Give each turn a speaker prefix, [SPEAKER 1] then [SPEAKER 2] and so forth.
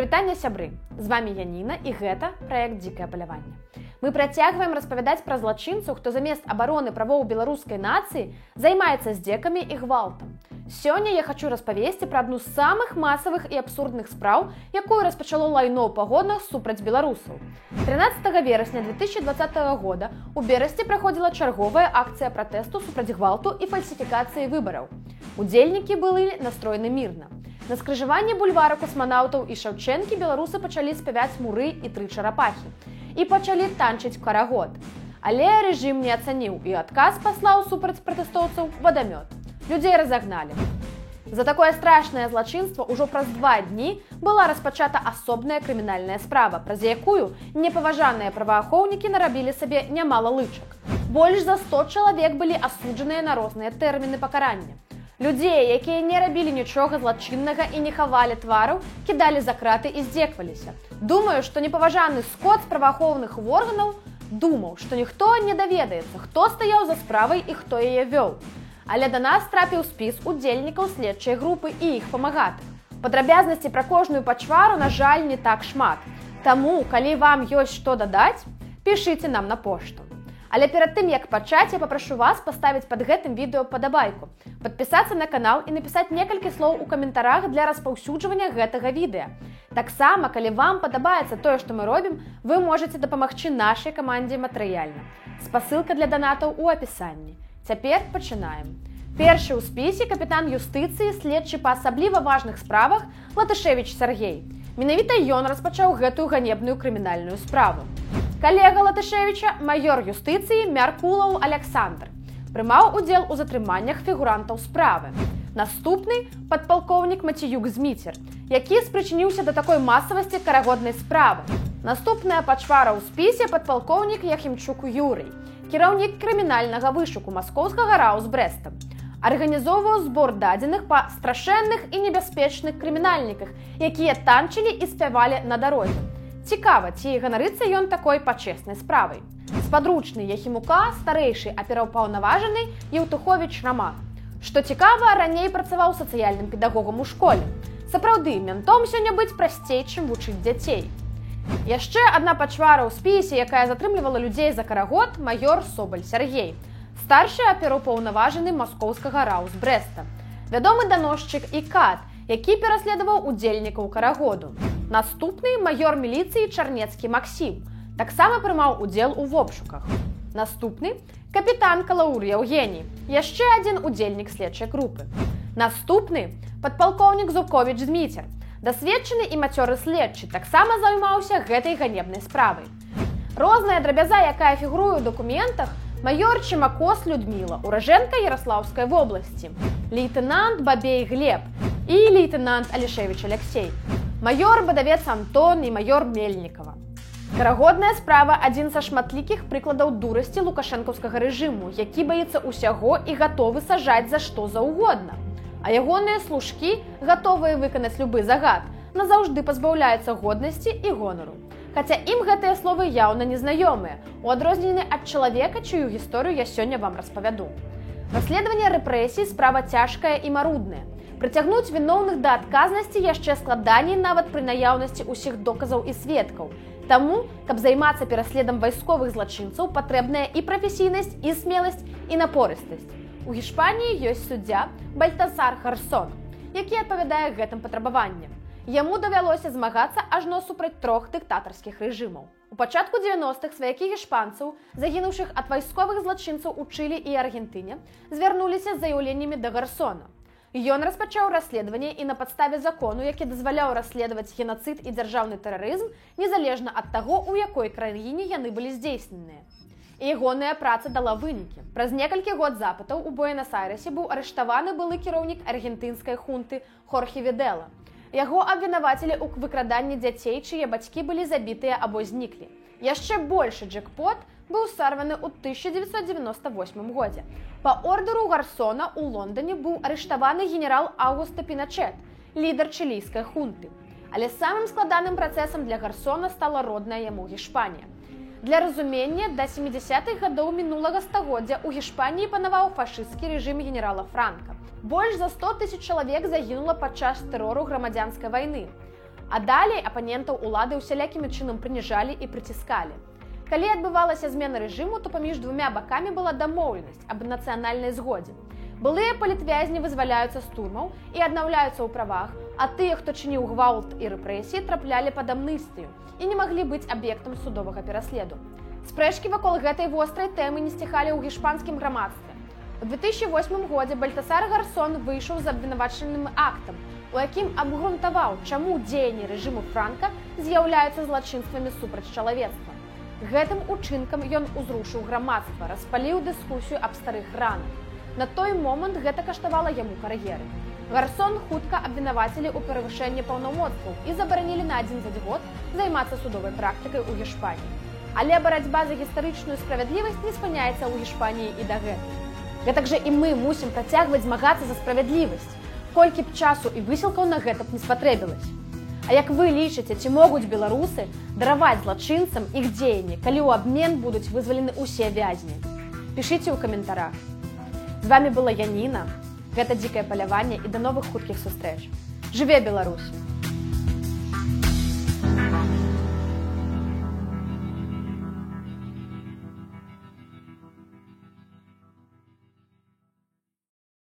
[SPEAKER 1] Прывітанне, сябры! З вами Яніна, і гэта праект «Дзікае паляванне». Мы працягваем распавядаць пра злачынцаў, хто замест абароны правоў беларускай нацыі займаецца здзекамі і гвалтам. Сёння я хочу распавесці пра адну з самых масавых і абсурдных спраў, якую распачало лайно ў пагонах супраць беларусаў. 13 верасня 2020 года у Берасці праходзіла чарговая акцыя пратэсту супраць гвалту і фальсіфікацыі выбараў. Удзельнікі былі настроены мірна. На скрыжаванні бульвара косманаўтаў і Шаўчэнкі беларусы пачалі спяваць муры і тры чарапахі і пачалі танчыць карагод. Але рэжым не ацаніў і адказ паслаў супраць пратэстоўцаў вадамёт. Людзей разагналі. За такое страшнае злачынства ўжо праз 2 дні была распачата асобная крымінальная справа, праз якую непаважаныя праваахоўнікі нарабілі сабе нямала лычак. Больш за 100 чалавек былі асуджаныя на розныя тэрміны пакарання. Людзей, якія не рабілі нічога злачыннага і не хавалі твараў, кідалі за краты і здзекваліся. Думаю, што непаважаны скот з праваахоўных органаў думаў, што ніхто не даведаецца, хто стаяў за справай і хто яе вёў. Але да нас трапіў спіс удзельнікаў следчай групы і іх памагатых. Падрабязнасці пра кожную пачвару, на жаль, не так шмат. Таму, калі вам ёсць што дадаць, пішыце нам на пошту. Але перад тым, як пачаць, я папрашу вас паставіць пад гэтым відэо падабайку, падпісацца на канал і напісаць некалькі слоў у каментарах для распаўсюджвання гэтага відэа. Таксама, калі вам падабаецца тое, што мы робім, вы можаце дапамагчы нашай камандзе матэрыяльна. Спасылка для данатаў у апісанні. Цяпер пачынаем. Першы ў спісе капітан юстыцыі, следчы па асабліва важных справах Латышевіч Сяргей. Менавіта ён распачаў гэтую ганебную крымінальную справу. Калега Латышевіча, майор юстыцыі Мяркулаў Аляксандр, прымаў удзел у затрыманнях фігурантаў справы. Наступны – падпалкоўнік Мацеюк Зміцер, які спрычыніўся да такой масавасці карагоднай справы. Наступная пачвара ў спісе – падпалкоўнік Яхімчук Юрый, кіраўнік крымінальнага вышуку маскоўскага РАУ з Брэстам. Арганізоўваў збор дадзеных па страшэнных і небяспечных крымінальніках, якія танчылі і спявалі на дарозе. Цікава, ці ганарыцца ён такой пачеснай справай. Спадручны Яхімука старэйшы апераўпаўнаважаны Еўтуховіч Раман. Што цікава, раней працаваў сацыяльным педагогам у школе. Сапраўды, ментом сёння быць прасцей, чым вучыць дзяцей. Яшчэ адна пачвара ў спісе, якая затрымлівала людзей за карагод, майор Собаль Сяргей, старшы апераўпаўнаважаны маскоўскага РАУ з Брэста. Вядомы даносчык і кат, які пераследаваў удзельнікаў карагоду. Наступны майор міліцыі Чарнецкі Максім, таксама прымаў удзел у вобшуках. Наступны капітан Калаур Яўгеній, яшчэ адзін удзельнік следчай групы. Наступны падпалкоўнік Зубковіч Зміцер, дасведчаны і мацёры следчы, таксама займаўся гэтай ганебнай справай. Розная драбяза, якая фігуруе ў дакументах, майор Чымакос Людміла, уражэнка Яраслаўскай вобласці, лейтенант Бабей Глеб і лейтенант Алішевіч Аляксей, майор Бадавец Антон і майор Мельнікава. Карагодная справа – адзін са шматлікіх прыкладаў дурасці лукашэнкаўскага рэжыму, які баіцца ўсяго і гатовы сажаць за што заўгодна. А ягоныя служкі, гатовыя выканаць любы загад, назаўжды пазбаўляюцца годнасці і гонару. Хаця ім гэтыя словы яўна незнаёмыя, у адрозненне ад чалавека, чыю гісторыю я сёння вам распавяду. Расследаванне рэпрэсій справа цяжкая і марудная. Прыцягнуць віноўных да адказнасці яшчэ складаней нават пры наяўнасці ўсіх доказаў і сведкаў. Таму, каб займацца пераследам вайсковых злачынцаў, патрэбная і прафесійнасць, і смеласць, і напорыстасць. У Гішпаніі ёсць суддзя Бальтазар Гарсон, які адпавядае гэтым патрабаванням. Яму давялося змагацца ажно супраць 3 дыктатарскіх рэжымаў. У пачатку 90-х сваякі гішпанцаў, загінуўшых ад вайсковых злачынцаў у Чылі і Аргентыне, звярнуліся з заяўленнямі да Гарсона. Ён распачаў расследаванне і на падставе закону, які дазваляў расследаваць генацыд і дзяржаўны тэрарызм, незалежна ад таго, у якой краіне яны былі здзейсненыя. І ягоная праца дала вынікі. Праз некалькі год запытаў у Буэнас-Айрэсе быў арыштаваны былы кіраўнік аргентынскай хунты Хорхе Відэла. Яго абвінавацілі ў выкраданні дзяцей, чые бацькі былі забітыя або зніклі. Яшчэ большы джекпот быў сарваны ў 1998 годзе. Па ордэру Гарсона ў Лондоне быў арыштаваны генерал Аўгуста Піначэт, лідар чылійскай хунты. Але самым складаным працэсам для Гарсона стала родная яму Гішпанія. Для разумення, да 70-х гадоў мінулага стагоддзя ў Гішпаніі панаваў фашысцкі рэжым генерала Франка. Больш за 100 000 чалавек загінула падчас тэрору грамадзянскай вайны. А далей апанентаў улады ўсялякімі чынам прыніжалі і прыціскалі. Калі адбывалася змена рэжыму, то паміж двумя бакамі была дамоўленасць аб нацыянальнай згодзе. Былыя палітвязні вызваляюцца з турмаў і аднаўляюцца ў правах, а тыя, хто чыніў гвалт і рэпрэсіі, траплялі пад амністыю і не маглі быць аб'ектам судовага пераследу. Спрэчкі вакол гэтай вострай тэмы не сціхалі ў гішпанскім грамадстве. У 2008 годзе Бальтасар Гарсон выйшаў з абвінавачальным актам, у якім абгрунтаваў, чаму дзеянні рэжыму Франка з'яўляюцца злачынствамі супраць чалавецтва. Гэтым учынкам ён узрушыў грамадства, распаліў дыскусію аб старых ранах. На той момант гэта каштавала яму кар'еры. Гарсон хутка абвінавацілі ў перавышэнні паўнамоцтваў і забаранілі на 11 год займацца судовай практыкай у Гішпаніі. Але барацьба за гістарычную справядлівасць не спыняецца ў Гішпаніі і дагэтуль. Гэтак жа і мы мусім працягваць змагацца за справядлівасць, колькі б часу і высілкаў на гэта б не спатрэбілася. А як вы лічыце, ці могуць беларусы дараваць злачынцам іх дзеянні, калі ў абмен будуць вызвалены ўсе вязні? Пішыце ў каментарах. З вами была Яніна, гэта дзікае паляванне і да новых хуткіх сустрэч. Жыве Беларусь!